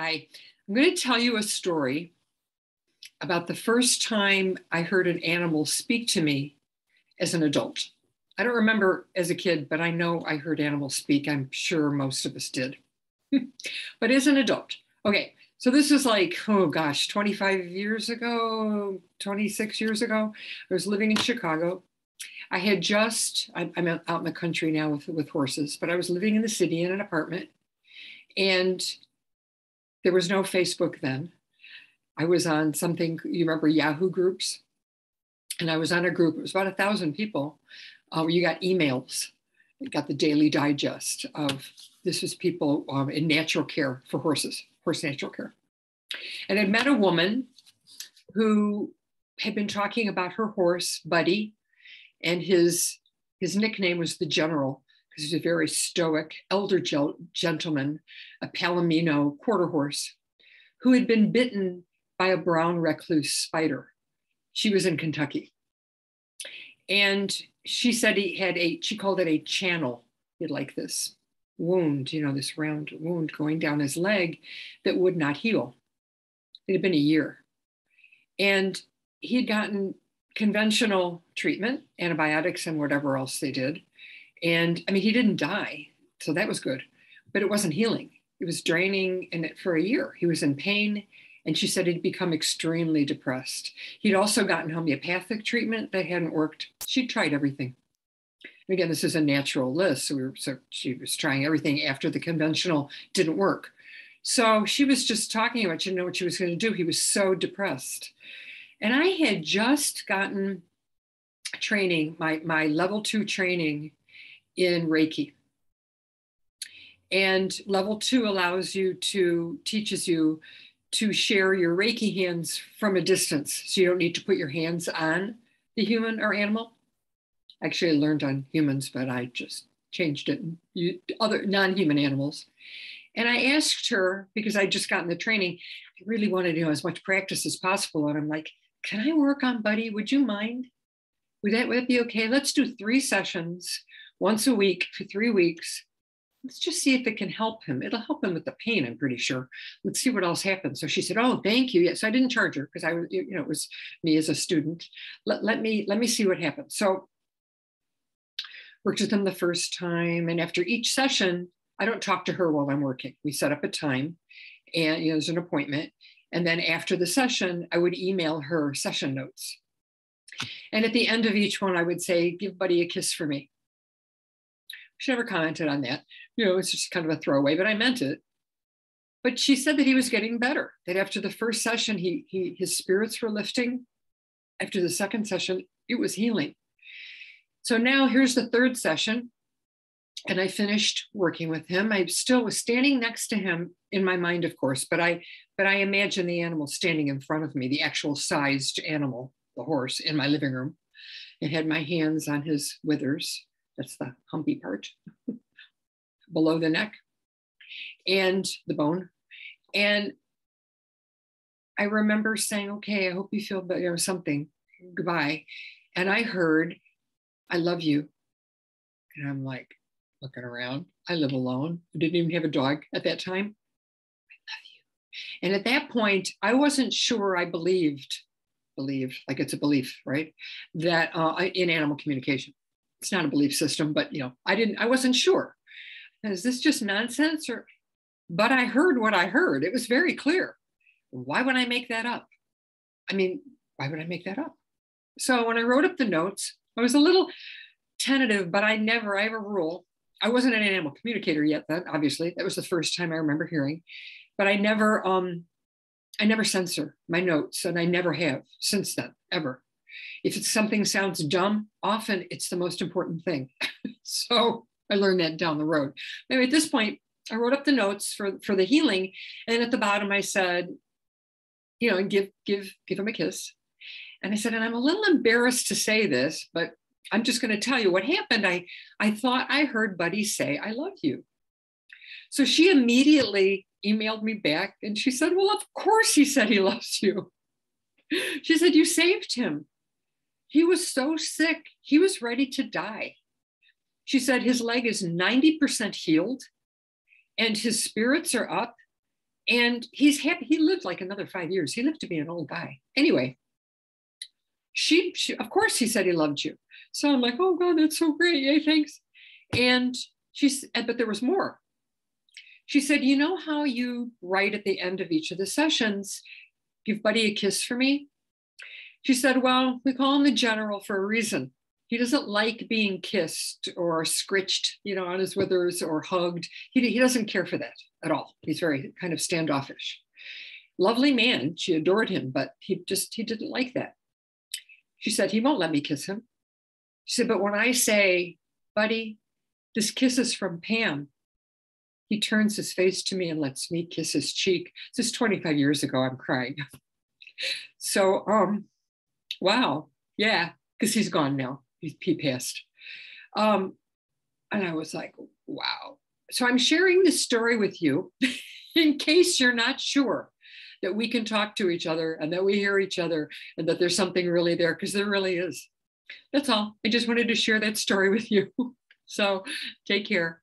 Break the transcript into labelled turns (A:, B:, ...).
A: Hi, I'm going to tell you a story about the first time I heard an animal speak to me as an adult. I don't remember as a kid, but I know I heard animals speak. I'm sure most of us did. But as an adult, okay, so this is like, oh gosh, 25 years ago, 26 years ago. I was living in Chicago. I had I'm out in the country now with horses, but I was living in the city in an apartment. And there was no Facebook then. I was on something, you remember Yahoo groups? And I was on a group, it was about 1,000 people, where you got emails. You got the daily digest of this was people in natural care for horses, horse natural care. And I'd met a woman who had been talking about her horse, Buddy, and his nickname was the General, because he's a very stoic elder gentleman, a Palomino quarter horse, who had been bitten by a brown recluse spider. She was in Kentucky. And she said she called it a channel. He had like this wound, this round wound going down his leg that would not heal. It had been a year. And he had gotten conventional treatment, antibiotics and whatever else they did. And I mean, he didn't die, so that was good, but it wasn't healing. It was draining, and for a year, he was in pain. And she said he'd become extremely depressed. He'd also gotten homeopathic treatment that hadn't worked. She'd tried everything. And again, this is a natural list. So she was trying everything after the conventional didn't work. So she was just talking about, she didn't know what she was going to do. He was so depressed. And I had just gotten training, my level 2 training in Reiki. And level 2 teaches you to share your Reiki hands from a distance. So you don't need to put your hands on the human or animal. Actually, I learned on humans, but I just changed it in other non-human animals. And I asked her, because I'd just gotten the training, I really wanted to as much practice as possible. And I'm like, can I work on Buddy? Would you mind? Would that be okay? Let's do 3 sessions once a week for 3 weeks. Let's just see if it can help him. It'll help him with the pain, I'm pretty sure. Let's see what else happens. So she said, oh, thank you. Yes, I didn't charge her because it was me as a student. Let me see what happens. So worked with him the first time. And after each session, I don't talk to her while I'm working. We set up a time and there's an appointment. And then after the session, I would email her session notes. And at the end of each one, I would say, give Buddy a kiss for me. She never commented on that. It's just kind of a throwaway, but I meant it. But she said that he was getting better, that after the first session, his spirits were lifting. After the second session, it was healing. So now here's the 3rd session. And I finished working with him. I still was standing next to him in my mind, of course, but I imagine the animal standing in front of me, the actual sized animal, the horse, in my living room. I had my hands on his withers. That's the humpy part below the neck and the bone. And I remember saying, okay, I hope you feel better, something, goodbye. And I heard, I love you. And I'm like looking around. I live alone. I didn't even have a dog at that time. I love you. And at that point, I wasn't sure I believed, like it's a belief, right? That in animal communication. It's not a belief system, but I wasn't sure. Is this just nonsense? But I heard what I heard. It was very clear. Why would I make that up? Why would I make that up? So when I wrote up the notes, I was a little tentative, but I have a rule. I wasn't an animal communicator yet then, obviously. That was the first time I remember hearing, but I never censor my notes, and I never have since then, ever. If it's something sounds dumb, often it's the most important thing. So I learned that down the road. Maybe at this point, I wrote up the notes for the healing. And at the bottom, I said, and give him a kiss. And I said, and I'm a little embarrassed to say this, but I'm just going to tell you what happened. I thought I heard Buddy say, I love you. So she immediately emailed me back and she said, well, of course he said he loves you. She said, you saved him. He was so sick. He was ready to die. She said his leg is 90% healed and his spirits are up And he's happy. He lived like another 5 years. He lived to be an old guy. Anyway, she of course, he said he loved you. So I'm like, oh God, that's so great. Yay, thanks. And but there was more. She said, you know how you write at the end of each of the sessions, give Buddy a kiss for me? She said, well, we call him the general for a reason. He doesn't like being kissed or scritched, on his withers or hugged. He doesn't care for that at all. He's very kind of standoffish. Lovely man. She adored him, but he didn't like that. She said, he won't let me kiss him. She said, but when I say, Buddy, this kiss is from Pam, he turns his face to me and lets me kiss his cheek. This is 25 years ago. I'm crying. So, wow. Yeah, because he's gone now. He passed. And I was like, wow. So I'm sharing this story with you in case you're not sure that we can talk to each other and that we hear each other and that there's something really there, because there really is. That's all. I just wanted to share that story with you. So take care.